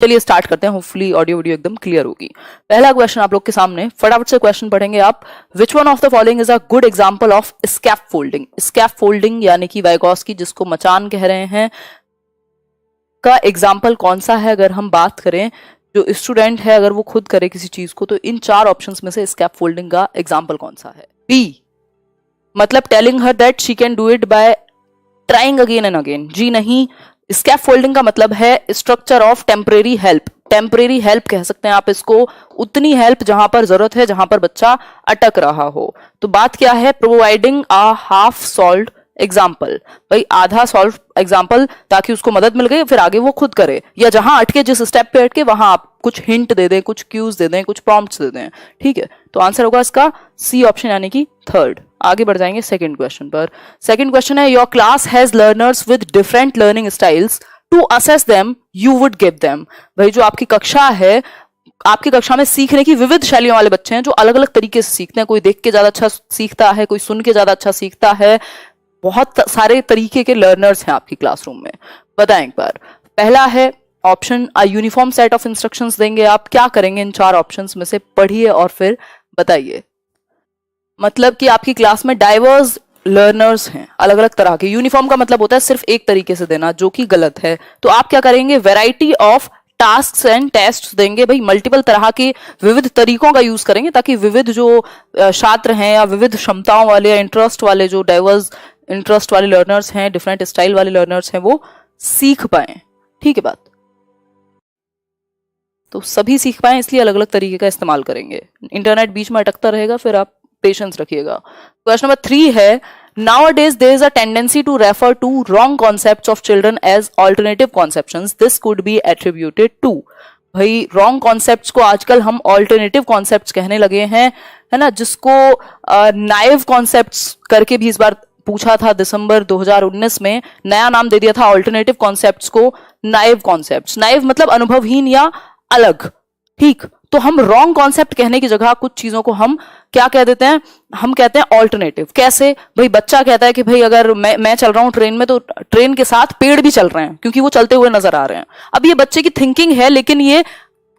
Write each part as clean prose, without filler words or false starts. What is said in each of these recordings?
चलिए स्टार्ट करते हैं, होपफुली ऑडियो वीडियो एकदम क्लियर होगी। पहला क्वेश्चन आप लोग के सामने, फटाफट से क्वेश्चन पढ़ेंगे आप। Which one of the following is a good example of scaffolding? Scaffolding यानी कि वाइगॉस्की, जिसको मचान कह रहे हैं, का एग्जाम्पल कौन सा है? अगर हम बात करें जो स्टूडेंट है अगर वो खुद करे किसी चीज को, तो इन चार ऑप्शंस में से स्कैप फोल्डिंग का एग्जाम्पल कौन सा है? बी, मतलब telling her that she can do it by trying again and again. जी नहीं, स्कैप फोल्डिंग का मतलब है structure of temporary help. Temporary help कह सकते हैं आप इसको, उतनी हेल्प जहां पर जरूरत है, जहां पर बच्चा अटक रहा हो। तो बात क्या है? Providing a half solved example, भाई आधा सॉल्व एग्जाम्पल, ताकि उसको मदद मिल गई फिर आगे वो खुद करे, या जहां अटके, जिस स्टेप पे अटके वहां आप कुछ हिंट दे दें, कुछ क्यूज दे दें, कुछ प्रॉम्प्ट्स दे दें। ठीक है, तो आंसर होगा इसका सी ऑप्शन यानी कि थर्ड। आगे बढ़ जाएंगे सेकंड क्वेश्चन पर। सेकंड क्वेश्चन है, your class has learners with different learning styles, to assess them you would give them. भाई जो आपकी कक्षा है, आपकी कक्षा में सीखने की विविध शैलियों वाले बच्चे हैं जो अलग अलग तरीके से सीखते हैं। कोई देख के ज्यादा अच्छा सीखता है, कोई सुन के ज्यादा अच्छा सीखता है, बहुत सारे तरीके के लर्नर्स हैं आपकी क्लासरूम में। बताएं एक बार। पहला है option, a uniform set of instructions देंगे आप। क्या करेंगे इन चार ऑप्शंस में से? पढ़िए और फिर बताइए। मतलब कि आपकी क्लास में डाइवर्स लर्नर्स हैं, अलग अलग तरह के। यूनिफॉर्म का मतलब होता है सिर्फ एक तरीके से देना, जो कि गलत है। तो आप क्या करेंगे? Variety of tasks and tests देंगे। भाई मल्टीपल तरह के विविध तरीकों का यूज करेंगे, ताकि विविध जो छात्र हैं या विविध क्षमताओं वाले या इंटरेस्ट वाले, जो डाइवर्स इंटरेस्ट वाले लर्नर्स हैं, डिफरेंट स्टाइल वाले लर्नर्स हैं, वो सीख पाए। ठीक है बात? तो सभी सीख पाए, इसलिए अलग अलग तरीके का इस्तेमाल करेंगे। इंटरनेट बीच में अटकता रहेगा, फिर आप पेशेंस रखिएगा। क्वेश्चन नंबर 3 है, nowadays there is a tendency to refer to wrong concepts of children as alternative conceptions. This could be attributed to। भाई रॉन्ग कॉन्सेप्ट्स को आजकल हम ऑल्टरनेटिव कॉन्सेप्ट्स कहने लगे हैं, है ना, जिसको नाइव कॉन्सेप्ट्स करके भी इस बार पूछा था। दिसंबर 2019 में नया नाम दे दिया था ऑल्टरनेटिव कॉन्सेप्ट्स को, नाइव कॉन्सेप्ट्स। नाइव मतलब अनुभवहीन या अलग। ठीक, तो हम रॉन्ग कॉन्सेप्ट कहने की जगह कुछ चीजों को हम क्या कह देते हैं? हम कहते हैं ऑल्टरनेटिव। कैसे? भाई बच्चा कहता है कि भाई अगर मैं चल रहा हूं ट्रेन में, तो ट्रेन के साथ पेड़ भी चल रहे हैं क्योंकि वो चलते हुए नजर आ रहे हैं। अब ये बच्चे की थिंकिंग है, लेकिन ये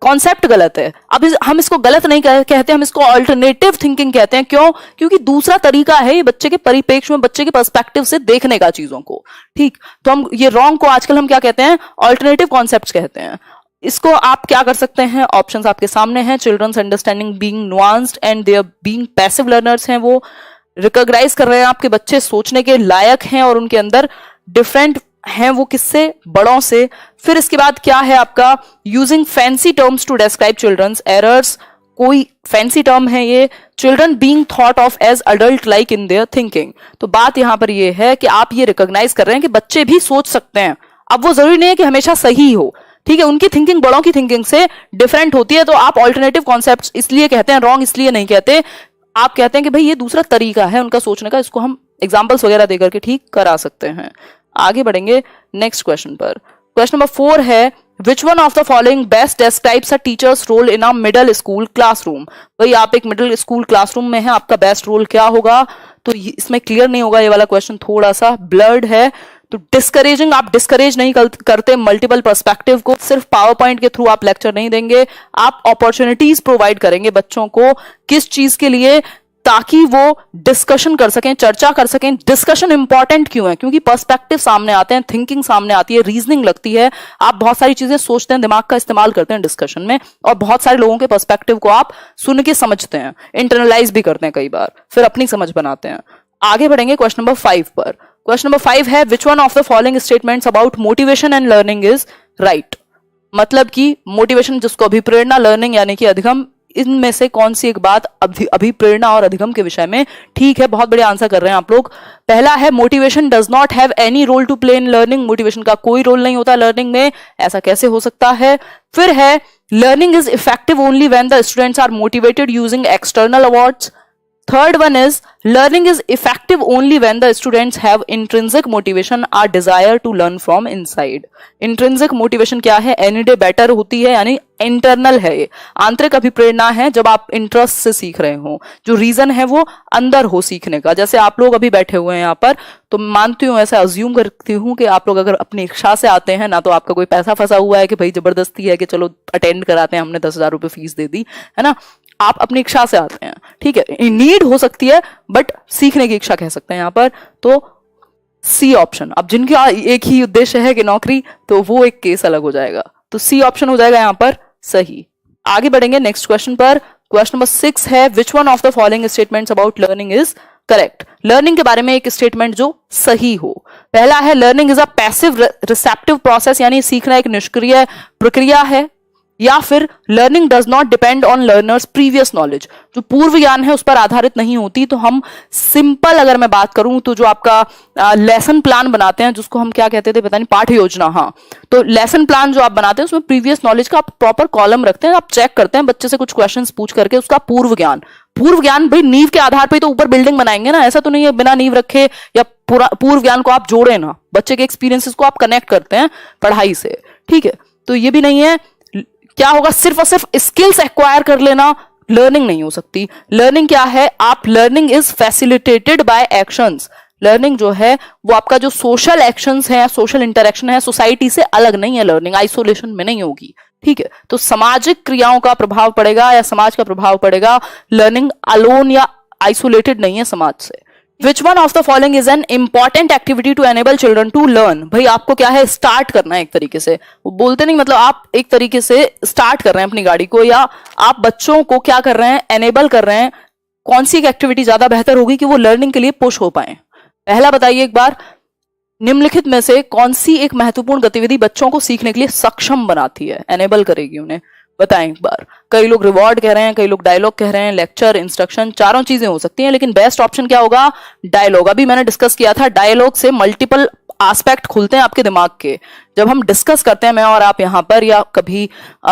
कॉन्सेप्ट गलत है। अब हम इसको गलत नहीं कहते, हम इसको ऑल्टरनेटिव थिंकिंग कहते हैं। क्यों? क्योंकि दूसरा तरीका है ये बच्चे के परिप्रेक्ष्य में, बच्चे के पर्सपेक्टिव से देखने का चीजों को। ठीक, तो हम ये रॉन्ग को आजकल हम क्या कहते हैं? ऑल्टरनेटिव कॉन्सेप्ट कहते हैं। इसको आप क्या कर सकते हैं? ऑप्शंस आपके सामने हैं। Children's understanding being nuanced and their being passive learners हैं, वो रिकॉग्नाइज कर रहे हैं आपके बच्चे सोचने के लायक हैं और उनके अंदर डिफरेंट हैं, वो किससे? बड़ों से। फिर इसके बाद क्या है आपका? Using fancy terms to describe children's errors, कोई फैंसी टर्म है ये। Children being thought of as adult like in their thinking. तो बात यहां पर ये है कि आप ये रिकॉग्नाइज कर रहे हैं कि बच्चे भी सोच सकते हैं। अब वो जरूरी नहीं है कि हमेशा सही हो, ठीक है, उनकी थिंकिंग बड़ों की थिंकिंग से डिफरेंट होती है। तो आप ऑल्टरनेटिव कॉन्सेप्ट्स इसलिए कहते हैं, रॉन्ग इसलिए नहीं कहते। आप कहते हैं कि भाई ये दूसरा तरीका है उनका सोचने का, इसको हम एग्जांपल्स वगैरह देकर के ठीक करा सकते हैं। आगे बढ़ेंगे नेक्स्ट क्वेश्चन पर। क्वेश्चन नंबर 4 है, which one of the following best describes a teacher's role in a middle school classroom? भाई आप एक मिडिल स्कूल क्लासरूम में हैं, आपका बेस्ट रोल क्या होगा? तो इसमें क्लियर नहीं होगा, ये वाला क्वेश्चन थोड़ा सा ब्लर्ड है। तो डिस्करेजिंग, आप डिस्करेज नहीं करते मल्टीपल पर्सपेक्टिव को। सिर्फ पावर पॉइंट के थ्रू आप लेक्चर नहीं देंगे, आप अपॉर्चुनिटीज प्रोवाइड करेंगे बच्चों को। किस चीज के लिए? ताकि वो डिस्कशन कर सकें, चर्चा कर सकें। डिस्कशन इंपॉर्टेंट क्यों है? क्योंकि पर्सपेक्टिव सामने आते हैं, थिंकिंग सामने आती है, रीजनिंग लगती है। आप बहुत सारी चीजें सोचते हैं, दिमाग का इस्तेमाल करते हैं डिस्कशन में, और बहुत सारे लोगों के पर्सपेक्टिव को आप सुन के समझते हैं, इंटरनलाइज भी करते हैं कई बार, फिर अपनी समझ बनाते हैं। आगे बढ़ेंगे क्वेश्चन नंबर 5 पर। क्वेश्चन नंबर 5 है, which one of the following statements about motivation and learning is right? मतलब कि मोटिवेशन, जिसको अभिप्रेरणा, लर्निंग यानी कि अधिगम, इनमें से कौन सी एक बात अभिप्रेरणा और अधिगम के विषय में ठीक है? बहुत बड़े आंसर कर रहे हैं आप लोग। पहला है, motivation does not have any role to play in learning. Motivation का कोई रोल नहीं होता लर्निंग में, ऐसा कैसे हो सकता है? फिर है, learning is effective only when the students are motivated using external awards. Third one is learning is effective only when the students have intrinsic motivation or desire to learn from inside. Intrinsic motivation क्या है? Any day better होती है, यानी internal है, ये आंतरिक अभिप्रेरणा है जब आप इंटरेस्ट से सीख रहे हो, जो रीजन है वो अंदर हो सीखने का। जैसे आप लोग अभी बैठे हुए हैं यहाँ पर, तो मानती हूँ, ऐसा अज्यूम करती हूँ कि आप लोग अगर अपनी इच्छा से आते हैं ना, तो आपका कोई पैसा फंसा हुआ है कि भाई जबरदस्ती है कि चलो अटेंड कराते हैं, हमने 10,000 रुपये फीस दे दी है ना, आप अपनी इच्छा से आते हैं, ठीक है, नीड हो सकती है बट सीखने की इच्छा कह सकते हैं यहाँ पर। तो सी ऑप्शन, अब जिनका एक ही उद्देश्य है कि नौकरी, तो वो एक केस अलग हो जाएगा, तो सी ऑप्शन हो जाएगा यहाँ पर सही। आगे बढ़ेंगे नेक्स्ट क्वेश्चन पर। क्वेश्चन नंबर 6 है, which one of the following statements about learning is correct. Learning के बारे में एक स्टेटमेंट जो सही हो। पहला है, learning is a passive receptive process, यानी सीखना एक निष्क्रिय प्रक्रिया है, या फिर learning does not depend on learners previous knowledge, जो पूर्व ज्ञान है उस पर आधारित नहीं होती। तो हम सिंपल अगर मैं बात करूं तो जो आपका लेसन प्लान बनाते हैं, जिसको हम क्या कहते थे पता नहीं, पाठ योजना, हाँ, तो लेसन प्लान जो आप बनाते हैं उसमें प्रीवियस नॉलेज का आप प्रॉपर कॉलम रखते हैं, आप चेक करते हैं बच्चे से कुछ क्वेश्चंस पूछ करके उसका पूर्व ज्ञान भाई नींव के आधार पर तो ऊपर बिल्डिंग बनाएंगे ना, ऐसा तो नहीं है बिना नींव रखे या पूर्व ज्ञान को आप जोड़े ना, बच्चे के एक्सपीरियंसेस को आप कनेक्ट करते हैं पढ़ाई से, ठीक है। तो ये भी नहीं है, क्या होगा, सिर्फ और सिर्फ स्किल्स एक्वायर कर लेना लर्निंग नहीं हो सकती। लर्निंग क्या है, आप learning is facilitated bye actions. Learning जो है वो आपका जो सोशल एक्शंस है, सोशल इंटरेक्शन है, सोसाइटी से अलग नहीं है, लर्निंग आइसोलेशन में नहीं होगी, ठीक है। तो सामाजिक क्रियाओं का प्रभाव पड़ेगा या समाज का प्रभाव पड़ेगा, लर्निंग अलोन या आइसोलेटेड नहीं है समाज से। Which one of the following is an important activity to enable children to learn? भाई आपको क्या है, स्टार्ट करना है एक तरीके से, वो बोलते नहीं, मतलब आप एक तरीके से स्टार्ट कर रहे हैं अपनी गाड़ी को, या आप बच्चों को क्या कर रहे हैं, एनेबल कर रहे हैं। कौन सी एक एक्टिविटी ज्यादा बेहतर होगी कि वो लर्निंग के लिए पुश हो पाए? पहला बताइए एक बार, निम्नलिखित में से कौन सी एक महत्वपूर्ण गतिविधि बच्चों को सीखने के लिए सक्षम बनाती है, एनेबल करेगी उन्हें? बताएं एक बार। कई लोग रिवॉर्ड कह रहे हैं, कई लोग डायलॉग कह रहे हैं, लेक्चर, इंस्ट्रक्शन, चारों चीजें हो सकती हैं, लेकिन बेस्ट ऑप्शन क्या होगा, डायलॉग। अभी मैंने डिस्कस किया था, डायलॉग से मल्टीपल एस्पेक्ट खुलते हैं आपके दिमाग के। जब हम डिस्कस करते हैं, मैं और आप यहाँ पर या कभी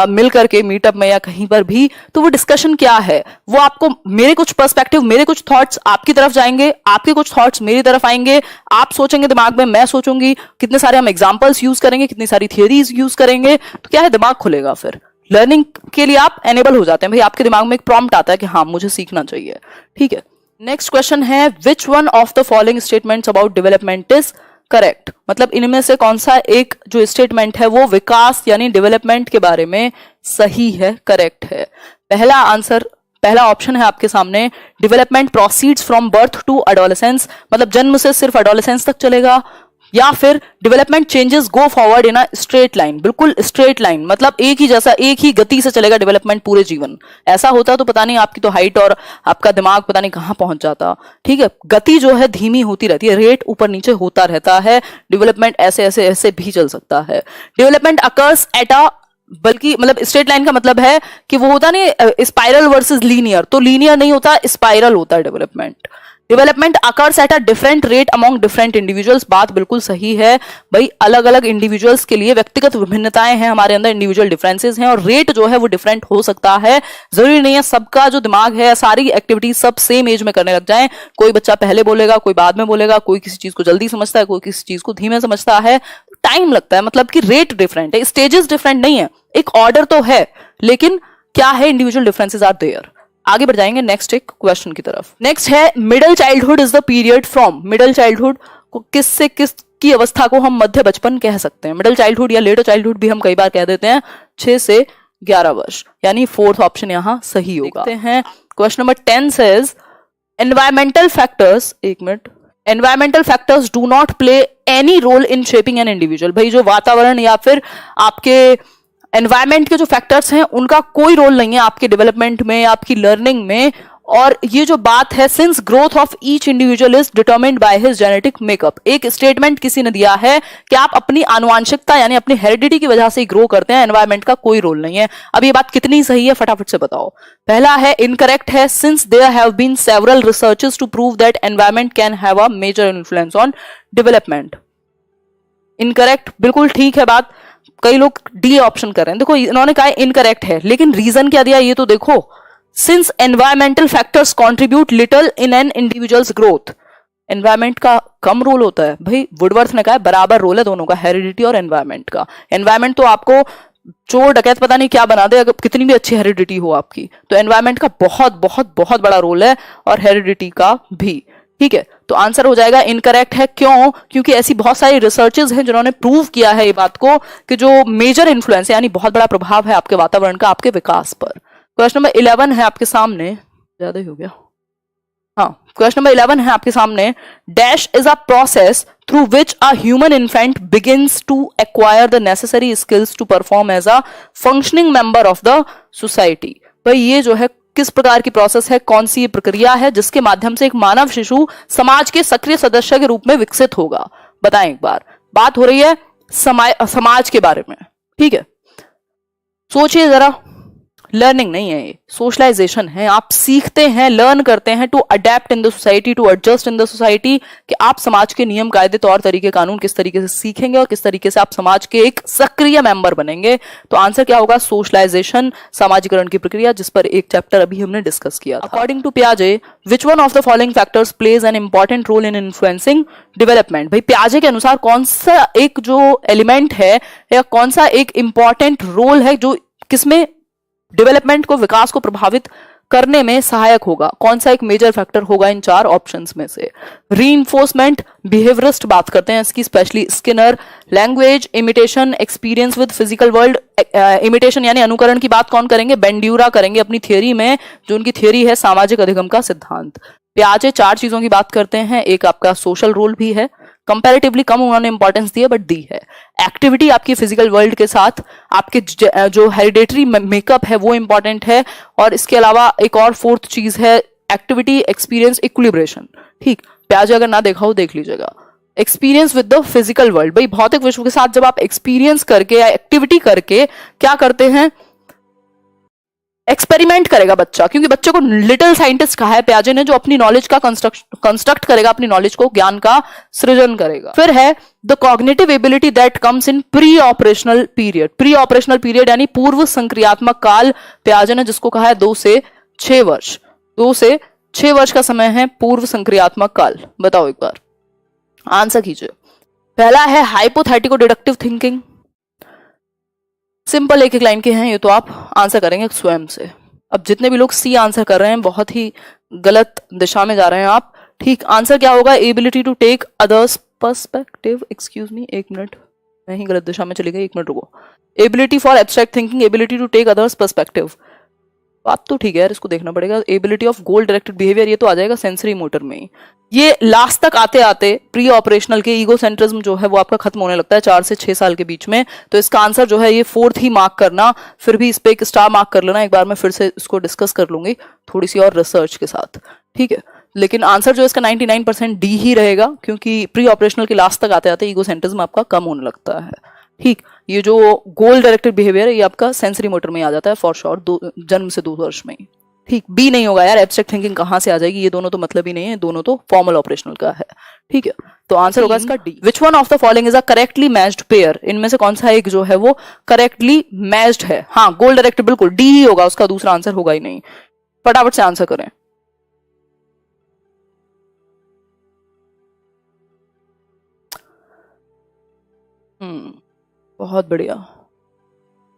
मिल करके मीटअप में या कहीं पर भी, तो वो डिस्कशन क्या है, वो आपको मेरे कुछ पर्सपेक्टिव, मेरे कुछ थॉट्स आपकी तरफ जाएंगे, आपके कुछ थॉट्स मेरी तरफ आएंगे, आप सोचेंगे दिमाग में, मैं सोचूंगी, कितने सारे हम एग्जाम्पल्स यूज करेंगे, कितनी सारी थियोरीज यूज करेंगे, तो क्या है, दिमाग खुलेगा। फिर लर्निंग के लिए आप एनेबल हो जाते हैं, भाई आपके दिमाग में एक प्रॉम्प्ट आता है कि हाँ मुझे सीखना चाहिए, ठीक है। नेक्स्ट क्वेश्चन है, which one of the following statements about development is correct. मतलब इनमें से कौन सा एक जो स्टेटमेंट है वो विकास यानी डेवलपमेंट के बारे में सही है, करेक्ट है? पहला आंसर, पहला ऑप्शन है आपके सामने, development proceeds from birth to adolescence, मतलब जन्म से सिर्फ एडोलेसेंस तक चलेगा, या फिर development changes go forward in a straight line, बिल्कुल स्ट्रेट लाइन, मतलब एक ही जैसा, एक ही गति से चलेगा डेवलपमेंट पूरे जीवन। ऐसा होता तो पता नहीं आपकी तो हाइट और आपका दिमाग पता नहीं कहां पहुंच जाता, ठीक है। गति जो है धीमी होती रहती है, रेट ऊपर नीचे होता रहता है, डेवलपमेंट ऐसे ऐसे ऐसे भी चल सकता है। डेवलपमेंट अकर्स एट अ, बल्कि मतलब स्ट्रेट लाइन का मतलब है कि वो होता नहीं स्पाइरल वर्सेस लीनियर, तो लीनियर नहीं होता, स्पाइरल होता है development. Development occurs at a different rate among different individuals, बात बिल्कुल सही है भाई, अलग अलग इंडिविजुअल्स के लिए व्यक्तिगत विभिन्नताएं हैं, हमारे अंदर इंडिविजुअल डिफरेंसेस हैं, और रेट जो है वो डिफरेंट हो सकता है। जरूरी नहीं है सबका जो दिमाग है, सारी एक्टिविटीज सब सेम एज में करने लग जाएं, कोई बच्चा पहले बोलेगा, कोई बाद में बोलेगा, कोई किसी चीज को जल्दी समझता है, कोई किसी चीज को धीमे समझता है, टाइम लगता है, मतलब कि रेट डिफरेंट है, स्टेजेस डिफरेंट नहीं है, एक ऑर्डर तो है, लेकिन क्या है, इंडिविजुअल डिफरेंसेस आर देयर। आगे बढ़ जाएंगे नेक्स्ट एक क्वेश्चन की तरफ। नेक्स्ट है, middle childhood is the period from, middle childhood को किस से किस की अवस्था को हम मध्य बचपन कह सकते हैं? मिडिल चाइल्डहुड या लेटर चाइल्डहुड भी हम कई बार कह देते हैं, 6 से 11 वर्ष, यानी फोर्थ ऑप्शन यहां सही होगा। देखते हैं question number 10 says, environmental factors, एक minute, environmental factors do not play any role in shaping an individual. भाई जो वातावरण या फिर आपके एनवायरमेंट के जो फैक्टर्स हैं उनका कोई रोल नहीं है आपके डेवलपमेंट में, आपकी लर्निंग में। और ये जो बात है, since growth of each individual is determined by his genetic makeup, एक स्टेटमेंट किसी ने दिया है कि आप अपनी आनुवांशिकता यानी अपनी हेरिडिटी की वजह से ही ग्रो करते हैं, एनवायरमेंट का कोई रोल नहीं है। अब ये बात कितनी सही है फटाफट से बताओ। पहला है इनकरेक्ट है, since there have been several researches to prove that environment can have a major influence on development. Incorrect, बिल्कुल ठीक है बात, कई लोग डी ऑप्शन कर रहे हैं। देखो इन्होंने कहा इनकरेक्ट है, लेकिन रीजन क्या दिया ये तो देखो, since environmental factors contribute little in an individuals growth. Environment का कम रोल होता है भाई, वुडवर्थ ने कहा है बराबर रोल है दोनों का, हेरिडिटी और एनवायरमेंट का। एनवायरमेंट तो आपको चोर डकैत पता नहीं क्या बना दे, अगर कितनी भी अच्छी हेरिडिटी हो आपकी, तो एनवायरमेंट का बहुत बहुत बहुत बड़ा रोल है, और हेरिडिटी का भी। ठीक है, तो आंसर हो जाएगा इनकरेक्ट है। क्यों? क्योंकि ऐसी बहुत सारी रिसर्चेज हैं जिन्होंने प्रूव किया है ये बात को कि जो मेजर इन्फ्लुएंस यानी बहुत बड़ा प्रभाव है आपके वातावरण का आपके विकास पर। क्वेश्चन नंबर 11 है आपके सामने, ज्यादा ही हो गया, हाँ, क्वेश्चन नंबर 11 है आपके सामने। Dash is a process through which a human infant begins to acquire the necessary skills to perform as a functioning member of the society. भाई ये जो है किस प्रकार की प्रोसेस है, कौन सी प्रक्रिया है जिसके माध्यम से एक मानव शिशु समाज के सक्रिय सदस्य के रूप में विकसित होगा? बताएं एक बार। बात हो रही है समाज के बारे में। ठीक है, सोचिए जरा, लर्निंग नहीं है ये, सोशलाइजेशन है। आप सीखते हैं, लर्न करते हैं to adapt in the society, to adjust in the society, कि आप समाज के नियम कायदे तौर तरीके कानून किस तरीके से सीखेंगे और किस तरीके से आप समाज के एक सक्रिय मेंबर बनेंगे। तो आंसर क्या होगा? सोशलाइजेशन, सामाजिकरण की प्रक्रिया, जिस पर एक चैप्टर अभी हमने डिस्कस किया था। अकॉर्डिंग टू पियाजे, which one of the following factors plays an important role in influencing development? भाई पियाजे के अनुसार कौन सा एक जो एलिमेंट है या कौन सा एक इंपॉर्टेंट रोल है जो किसमें डेवलपमेंट को, विकास को प्रभावित करने में सहायक होगा? कौन सा एक मेजर फैक्टर होगा इन चार ऑप्शंस में से? रीइंफोर्समेंट, बिहेवियरिस्ट बात करते हैं इसकी, specially Skinner. Language, imitation, experience with physical world. Imitation यानी अनुकरण की बात कौन करेंगे? बेंड्यूरा करेंगे अपनी थियोरी में, जो उनकी थियोरी है सामाजिक अधिगम का सिद्धांत। पियाजे चार चीजों की बात करते हैं, एक आपका सोशल रोल भी है, कंपैरेटिवली कम उन्होंने इंपॉर्टेंस दी है बट दी है। एक्टिविटी आपकी फिजिकल वर्ल्ड के साथ, आपके जो हेरिडेटरी मेकअप है वो इंपॉर्टेंट है, और इसके अलावा एक और फोर्थ चीज है एक्टिविटी, एक्सपीरियंस, इक्विलिब्रेशन। ठीक, पियाजे अगर ना देखा हो देख लीजिएगा। Experience with the physical world, भाई भौतिक विश्व के साथ जब आप एक्सपीरियंस करके या एक्टिविटी करके क्या करते हैं, एक्सपेरिमेंट करेगा बच्चा, क्योंकि बच्चे को लिटिल साइंटिस्ट कहा है पियाजे ने, जो अपनी नॉलेज का कंस्ट्रक्ट करेगा, अपनी नॉलेज को, ज्ञान का सृजन करेगा। फिर है the cognitive ability that comes in pre operational period. Pre operational period यानी पूर्व संक्रियात्मक काल, पियाजे ने जिसको कहा है 2 से 6 वर्ष। 2 से 6 वर्ष का समय है पूर्व संक्रियात्मक काल। बताओ एक बार, आंसर कीजिए। पहला है हाइपोथेटिको डिडक्टिव थिंकिंग, सिंपल एक एक लाइन के हैं ये, तो आप आंसर करेंगे स्वयं से। अब जितने भी लोग सी आंसर कर रहे हैं बहुत ही गलत दिशा में जा रहे हैं आप। ठीक, आंसर क्या होगा? Ability to take others perspective. Excuse me, एक मिनट, मैं ही गलत दिशा में चली गई, एक मिनट रुको। Ability for abstract thinking, ability to take others perspective, बात तो ठीक है यार, इसको देखना पड़ेगा। Ability of goal directed behaviour, ये तो आ जाएगा सेंसरी मोटर में ही। ये लास्ट तक आते आते प्री ऑपरेशनल के ईगो सेंट्रिज्म जो है वो आपका खत्म होने लगता है 4 से 6 साल के बीच में। तो इसका आंसर जो है ये 4th ही मार्क करना, फिर भी इस पे एक स्टार मार्क कर लेना। एक बार मैं फिर से इसको डिस्कस कर लूंगी थोड़ी सी और रिसर्च के साथ, ठीक है। लेकिन आंसर जो है इसका 99% डी ही रहेगा, क्योंकि प्री ऑपरेशनल के लास्ट तक आते आते ईगो सेंट्रिज्म आपका कम होने लगता है। ठीक, ये जो गोल डायरेक्टेड बिहेवियर है ये आपका सेंसरी मोटर में आ जाता है फॉर श्योर, जन्म से 2 वर्ष में ही। ठीक, बी नहीं होगा यार, एब्स्ट्रैक्ट थिंकिंग कहां से आ जाएगी, ये दोनों तो मतलब ही नहीं है, दोनों तो फॉर्मल ऑपरेशनल का है। ठीक है, तो आंसर होगा इसका D. Which one of the following is a correctly matched pair, इनमें से कौन सा एक जो है वो करेक्टली मैच्ड है? हाँ, गोल डायरेक्टेड बिल्कुल डी ही होगा, उसका दूसरा आंसर होगा ही नहीं। फटाफट से आंसर करें। बहुत बढ़िया।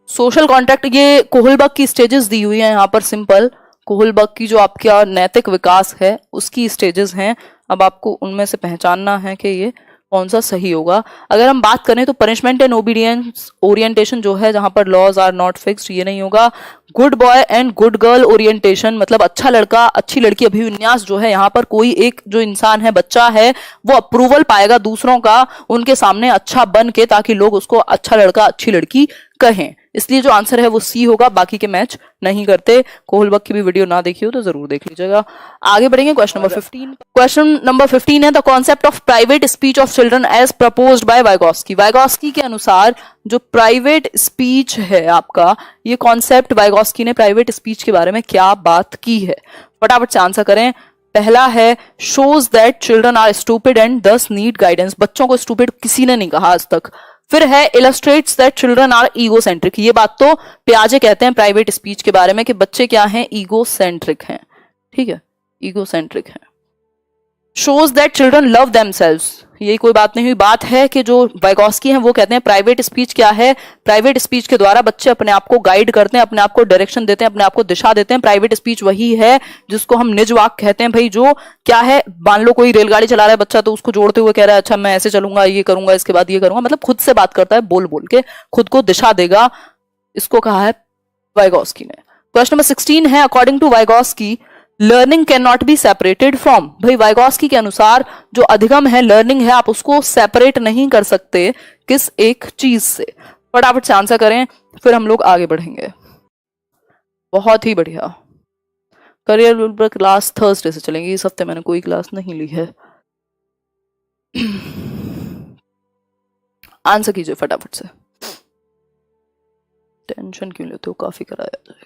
सोशल कॉन्ट्रैक्ट, ये कोहलबर्ग की स्टेजेस दी हुई है यहाँ पर, सिंपल कोहलबर्ग की जो आपका नैतिक विकास है उसकी स्टेजेस हैं। अब आपको उनमें से पहचानना है कि ये कौन सा सही होगा। अगर हम बात करें तो पनिशमेंट एंड ओबीडियंस ओरिएंटेशन जो है, जहां पर लॉज आर नॉट फिक्स्ड, ये नहीं होगा। Good boy and good girl orientation, मतलब अच्छा लड़का अच्छी लड़की अभिविन्यास जो है, यहाँ पर कोई एक जो इंसान है, बच्चा है, वो अप्रूवल पाएगा दूसरों का उनके सामने अच्छा बन के, ताकि लोग उसको अच्छा लड़का अच्छी लड़की कहें। इसलिए जो आंसर है वो सी होगा, बाकी के मैच नहीं करते। कोहलबर्ग की भी वीडियो ना देखी हो तो जरूर देख लीजिएगा। आगे बढ़ेंगे क्वेश्चन नंबर 15। क्वेश्चन नंबर 15 है the concept of private speech of children as proposed by Vygotsky. Vygotsky के अनुसार जो प्राइवेट स्पीच है आपका, ये कॉन्सेप्ट वाइगोस्की ने प्राइवेट स्पीच के बारे में क्या बात की है? फटाफट से आंसर करें। पहला है shows that children are stupid and thus need guidance. बच्चों को स्टूपिड किसी ने नहीं कहा आज तक, फिर है illustrates that children are egocentric। ये बात तो पियाजे कहते हैं प्राइवेट स्पीच के बारे में कि बच्चे क्या हैं, ईगोसेंट्रिक हैं, ठीक है, ईगोसेंट्रिक हैं। shows that children love themselves, यही कोई बात नहीं हुई। बात है कि जो वाइगोस्की हैं वो कहते हैं प्राइवेट स्पीच क्या है, प्राइवेट स्पीच के द्वारा बच्चे अपने आप को गाइड करते हैं, अपने आप को डायरेक्शन देते हैं, अपने आप को दिशा देते हैं। प्राइवेट स्पीच वही है जिसको हम निज वाक कहते हैं भाई, जो क्या है, मान लो कोई रेलगाड़ी चला रहा है बच्चा, तो उसको जोड़ते हुए कह रहा है अच्छा मैं ऐसे चलूंगा, ये करूंगा, इसके बाद ये करूंगा, मतलब खुद से बात करता है, बोल बोल के खुद को दिशा देगा, इसको कहा है वाइगोस्की ने। क्वेश्चन नंबर 16 है according to Vygotsky learning can not be separated from. भाई वाइगोस्की के अनुसार जो अधिगम है, लर्निंग है, आप उसको सेपरेट नहीं कर सकते किस एक चीज से। फटाफट से आंसर करें फिर हम लोग आगे बढ़ेंगे। बहुत ही बढ़िया। करियर क्लास थर्सडे से चलेंगी, इस हफ्ते मैंने कोई क्लास नहीं ली है। आंसर कीजिए फटाफट से, टेंशन क्यों लेते हो, काफी कराया जाएगा।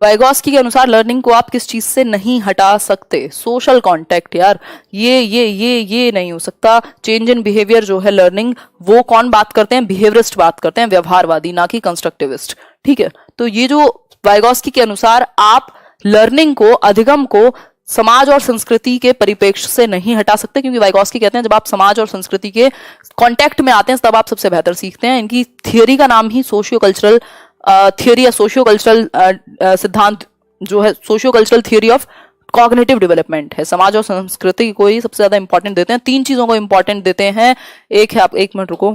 वाइगोस्की के अनुसार लर्निंग को आप किस चीज से नहीं हटा सकते, सोशल कांटेक्ट यार, ये नहीं हो सकता। चेंज इन बिहेवियर जो है लर्निंग, वो कौन बात करते हैं, बिहेवियरिस्ट बात करते हैं, व्यवहारवादी, ना कि कंस्ट्रक्टिविस्ट, ठीक है। तो ये जो वाइगोस्की के अनुसार आप लर्निंग को, अधिगम को समाज और संस्कृति के परिप्रेक्ष्य से नहीं हटा सकते, क्योंकि वाइगोस्की कहते हैं जब आप समाज और संस्कृति के कांटेक्ट में आते हैं तब आप सबसे बेहतर सीखते हैं। इनकी थियोरी का नाम ही सोशियो कल्चरल थियोरी या सोशियो कल्चरल सिद्धांत जो है, socio cultural theory of cognitive development है। समाज और संस्कृति को ही सबसे ज्यादा इंपॉर्टेंट देते हैं, तीन चीजों को इंपॉर्टेंट देते हैं। एक है, आप एक मिनट रुको,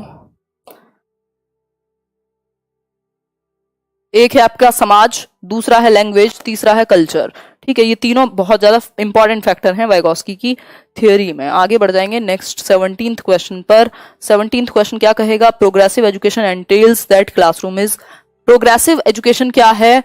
एक है आपका समाज, दूसरा है लैंग्वेज, तीसरा है कल्चर, ठीक है। ये तीनों बहुत ज्यादा इंपॉर्टेंट फैक्टर हैं वाइगोस्की की थियोरी में। आगे बढ़ जाएंगे नेक्स्ट 17th क्वेश्चन पर। 17th क्वेश्चन क्या कहेगा, progressive education एंटेल्स that classroom is. Progressive education क्या है,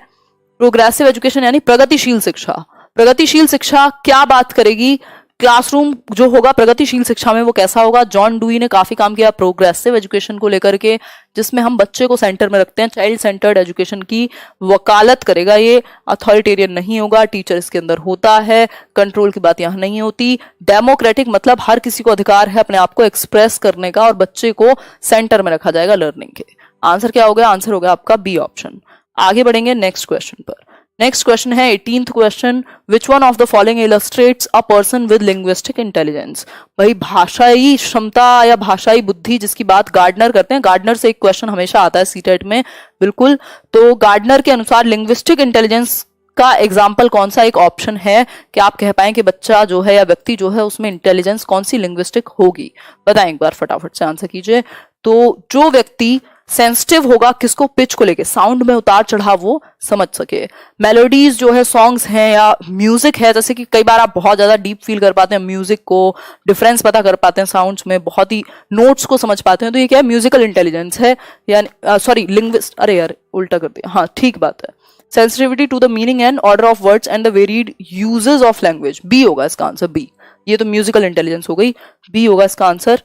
प्रोग्रेसिव एजुकेशन यानी प्रगतिशील शिक्षा। प्रगतिशील शिक्षा क्या बात करेगी, क्लासरूम जो होगा प्रगतिशील शिक्षा में वो कैसा होगा। जॉन डुई ने काफी काम किया प्रोग्रेसिव एजुकेशन को लेकर के, जिसमें हम बच्चे को सेंटर में रखते हैं, चाइल्ड सेंटर्ड एजुकेशन की वकालत करेगा। ये अथॉरिटेरियन नहीं होगा, टीचर इसके अंदर होता है, कंट्रोल की बात यहाँ नहीं होती। डेमोक्रेटिक मतलब हर किसी को अधिकार है अपने आप को एक्सप्रेस करने का, और बच्चे को सेंटर में रखा जाएगा लर्निंग के। आंसर क्या हो गया, आंसर हो गया आपका बी ऑप्शन। आगे बढ़ेंगे नेक्स्ट क्वेश्चन पर। नेक्स्ट क्वेश्चन है 18th question, which one of the following illustrates a person with linguistic intelligence. भाई भाषाई क्षमता या भाषाई बुद्धि जिसकी बात गार्डनर करते हैं, गार्डनर से एक क्वेश्चन हमेशा आता है सीटेट में, बिल्कुल। तो गार्डनर के अनुसार लिंग्विस्टिक इंटेलिजेंस का एग्जाम्पल कौन सा एक ऑप्शन है कि आप कह पाए कि बच्चा जो है या व्यक्ति जो है उसमें इंटेलिजेंस कौन सी लिंग्विस्टिक होगी, बताएं एक बार फटाफट से आंसर कीजिए। तो जो व्यक्ति सेंसिटिव होगा किसको, पिच को लेके, साउंड में उतार चढ़ाव वो समझ सके। मेलोडीज जो है, सॉन्ग्स हैं या म्यूजिक है, जैसे कि कई बार आप बहुत ज्यादा डीप फील कर पाते हैं म्यूजिक को, डिफरेंस पता कर पाते हैं साउंड्स में, बहुत ही नोट्स को समझ पाते हैं, तो ये क्या है, म्यूजिकल इंटेलिजेंस है, यानी सॉरी लिंग्विस्ट, अरे यार उल्टा कर दिया, हाँ ठीक बात है। Sensitivity to the meaning and order of words and the varied uses of language, B होगा इसका आंसर, बी। ये तो म्यूजिकल इंटेलिजेंस हो गई, बी होगा इसका आंसर।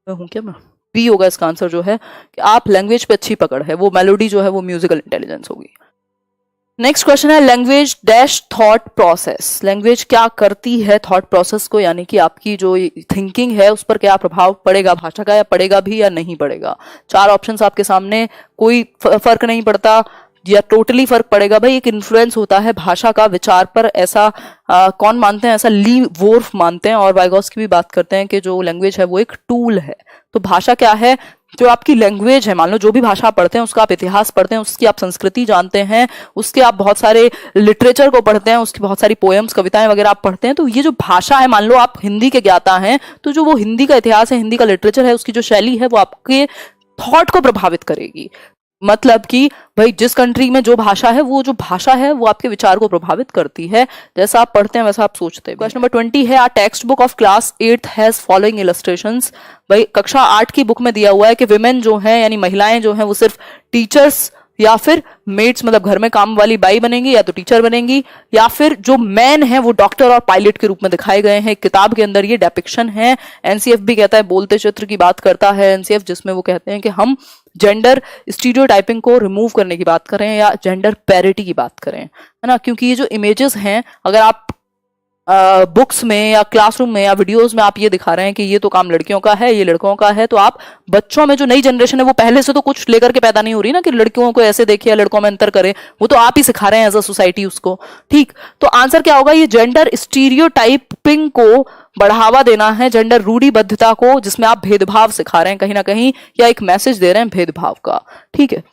हूं क्या मैं, बी होगा इसका आंसर जो है कि आप लैंग्वेज पे अच्छी पकड़ है, वो मेलोडी जो है वो म्यूजिकल इंटेलिजेंस होगी। नेक्स्ट क्वेश्चन है language dash thought process. Language क्या करती है थॉट प्रोसेस को, यानी कि आपकी जो थिंकिंग है उस पर क्या प्रभाव पड़ेगा भाषा का, या पड़ेगा भी या नहीं पड़ेगा। चार ऑप्शंस आपके सामने, कोई फर्क नहीं पड़ता या टोटली फर्क पड़ेगा। भाई एक इन्फ्लुएंस होता है भाषा का विचार पर, ऐसा कौन मानते हैं, ऐसा ली वोर्फ मानते हैं, और वाइगोस्की भी बात करते हैं कि जो लैंग्वेज है वो एक टूल है। तो भाषा क्या है, जो आपकी लैंग्वेज है, मान लो जो भी भाषा आप पढ़ते हैं उसका आप इतिहास पढ़ते हैं, उसकी आप संस्कृति जानते हैं, उसके आप बहुत सारे लिटरेचर को पढ़ते हैं, उसकी बहुत सारी पोएम्स कविताएं वगैरह आप पढ़ते हैं। तो ये जो भाषा है, मान लो आप हिंदी के ज्ञाता हैं, तो जो वो हिंदी का इतिहास है, हिंदी का लिटरेचर है, उसकी जो शैली है वो आपके थॉट को प्रभावित करेगी। मतलब कि भाई जिस कंट्री में जो भाषा है, वो जो भाषा है वो आपके विचार को प्रभावित करती है, जैसा आप पढ़ते हैं वैसा आप सोचते हैं। क्वेश्चन नंबर 20 है, a text book of class 8th has following illustrations. भाई कक्षा 8 की बुक में दिया हुआ है कि विमेन जो है यानी महिलाएं जो हैं वो सिर्फ टीचर्स या फिर मेड्स मतलब घर में काम वाली बाई बनेंगी, या तो टीचर बनेंगी, या फिर जो मैन है वो डॉक्टर और पायलट के रूप में दिखाए गए हैं। किताब के अंदर ये डेपिक्शन है। एनसीएफ भी कहता है, बोलते चित्र की बात करता है एनसीएफ, जिसमें वो कहते हैं कि हम जेंडर स्टीरियोटाइपिंग को रिमूव करने की बात करें या जेंडर पैरिटी की बात करें, है ना। क्योंकि ये जो इमेजेस हैं, अगर आप बुक्स में या क्लासरूम में या वीडियोस में आप ये दिखा रहे हैं कि ये तो काम लड़कियों का है, ये लड़कों का है, तो आप बच्चों में जो नई जनरेशन है वो पहले से तो कुछ लेकर के पैदा नहीं हो रही ना कि लड़कियों को ऐसे देखिए लड़कों में अंतर करे, वो तो आप ही सिखा रहे हैं एज अ सोसाइटी उसको। ठीक, तो आंसर क्या होगा, ये जेंडर स्टीरियोटाइपिंग को बढ़ावा देना है, जेंडर रूढ़िबद्धता को, जिसमें आप भेदभाव सिखा रहे हैं कहीं ना कहीं, या एक मैसेज दे रहे हैं भेदभाव का। ठीक है।